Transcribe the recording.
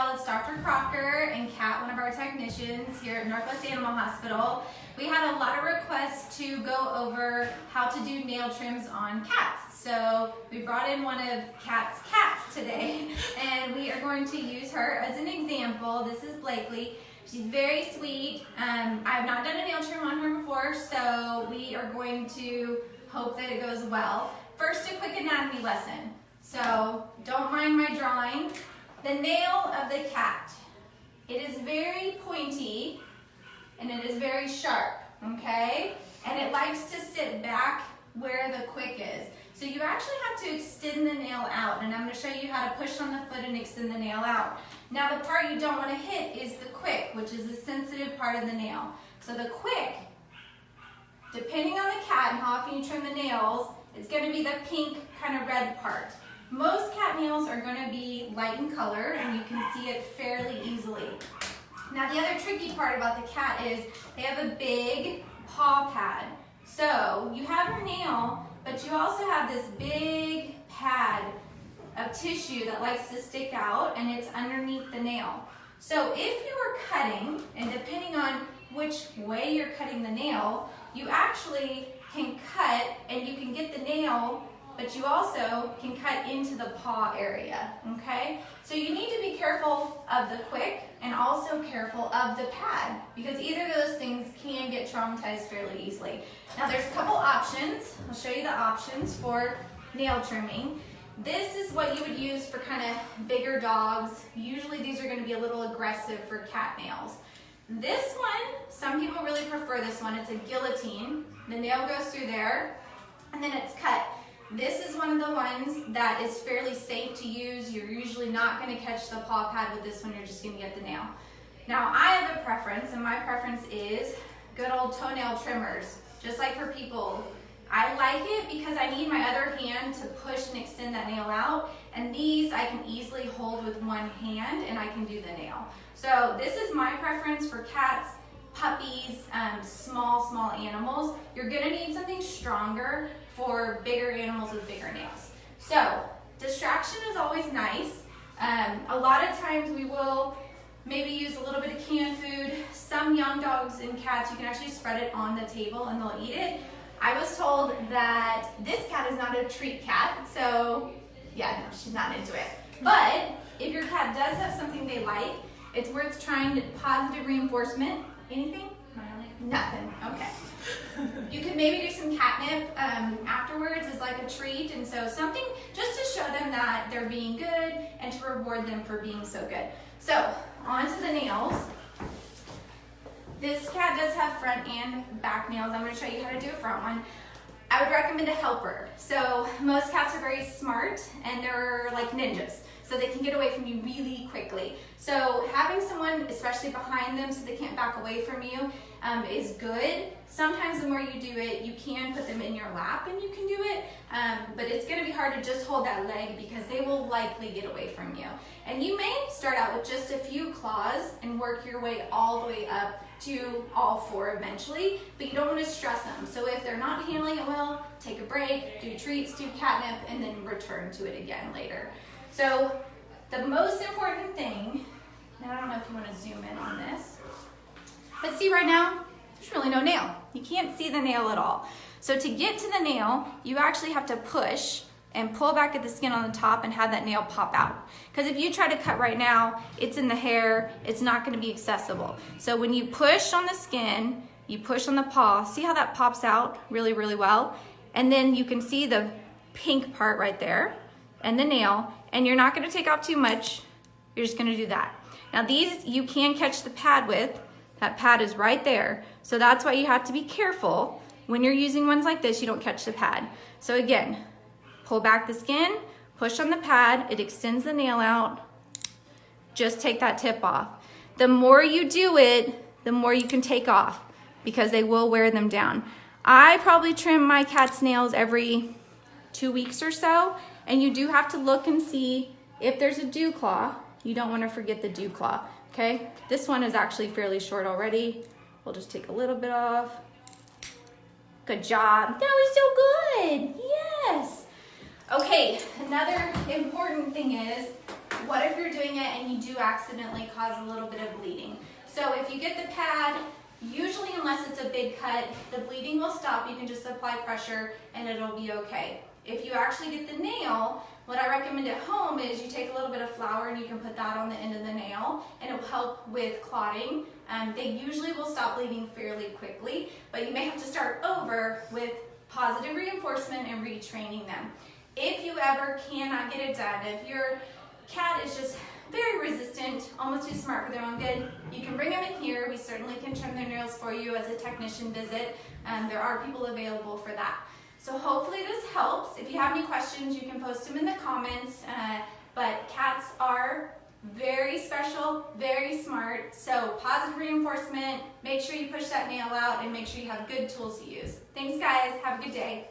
y'all, it's Dr. Crocker and Kat, one of our technicians here at Northwest Animal Hospital. We had a lot of requests to go over how to do nail trims on cats. So we brought in one of Kat's cats today, and we are going to use her as an example. This is Blakely. She's very sweet. I have not done a nail trim on her before, so we are going to hope that it goes well. First, a quick anatomy lesson. So don't mind my drawing. The nail of the cat. It is very pointy and it is very sharp, okay? And it likes to sit back where the quick is. So you actually have to extend the nail out, and I'm going to show you how to push on the foot and extend the nail out. Now the part you don't want to hit is the quick, which is the sensitive part of the nail. So the quick, depending on the cat and how often you trim the nails, it's going to be the pink kind of red part. Most cat nails are going to be light in color, and you can see it fairly easily. Now the other tricky part about the cat is they have a big paw pad. So you have your nail, but you also have this big pad of tissue that likes to stick out, and it's underneath the nail. So if you are cutting, and depending on which way you're cutting the nail, you actually can cut and you can get the nail, but you also can cut into the paw area, okay? So you need to be careful of the quick and also careful of the pad, because either of those things can get traumatized fairly easily. Now there's a couple options. I'll show you the options for nail trimming. This is what you would use for kind of bigger dogs. Usually these are going to be a little aggressive for cat nails. This one, some people really prefer this one. It's a guillotine. The nail goes through there and then it's cut. This is one of the ones that is fairly safe to use. You're usually not going to catch the paw pad with this one. You're just going to get the nail. Now I have a preference, and my preference is good old toenail trimmers, just like for people. I like it because I need my other hand to push and extend that nail out, and these I can easily hold with one hand and I can do the nail. So this is my preference for cats, puppies, small animals. You're gonna need something stronger for bigger animals with bigger nails. So distraction is always nice. A lot of times we will maybe use a little bit of canned food. Some young dogs and cats, you can actually spread it on the table and they'll eat it. I was told that this cat is not a treat cat, so yeah, no, she's not into it. But if your cat does have something they like, it's worth trying positive reinforcement. Anything? Nothing. Okay. You could maybe do some catnip afterwards as like a treat, and so something just to show them that they're being good and to reward them for being so good. So on to the nails. This cat does have front and back nails. I'm going to show you how to do a front one. I would recommend a helper. So most cats are very smart and they're like ninjas, so they can get away from you really quickly. So having someone, especially behind them so they can't back away from you, is good. Sometimes the more you do it, you can put them in your lap and you can do it, but it's going to be hard to just hold that leg because they will likely get away from you. And you may start out with just a few claws and work your way all the way up to all four eventually, but you don't want to stress them. So if they're not handling it well, take a break, do treats, do catnip, and then return to it again later. So the most important thing, now I don't know if you want to zoom in on this, but see right now, there's really no nail. You can't see the nail at all. So to get to the nail, you actually have to push and pull back at the skin on the top and have that nail pop out. Because if you try to cut right now, it's in the hair, it's not going to be accessible. So when you push on the skin, you push on the paw, see how that pops out really, really well? And then you can see the pink part right there and the nail, and you're not going to take off too much, you're just going to do that. Now these you can catch the pad with. That pad is right there. So that's why you have to be careful when you're using ones like this, you don't catch the pad. So again, pull back the skin, push on the pad, it extends the nail out, just take that tip off. The more you do it, the more you can take off because they will wear them down. I probably trim my cat's nails every 2 weeks or so, and you do have to look and see if there's a dew claw. You don't want to forget the dew claw, okay? This one is actually fairly short already. We'll just take a little bit off. Good job. That was so good. Yes. Okay, another important thing is what if you're doing it and you do accidentally cause a little bit of bleeding? So if you get the pad, usually unless it's a big cut, the bleeding will stop. You can just apply pressure and it'll be okay. If you actually get the nail, what I recommend at home is you take a little bit of flour and you can put that on the end of the nail and it will help with clotting. They usually will stop bleeding fairly quickly, but you may have to start over with positive reinforcement and retraining them. If you ever cannot get it done, if your cat is just very resistant, almost too smart for their own good, you can bring them in here. We certainly can trim their nails for you as a technician visit. There are people available for that. So hopefully this helps. If you have any questions, you can post them in the comments. But cats are very special, very smart. So positive reinforcement, make sure you push that nail out and make sure you have good tools to use. Thanks guys, have a good day.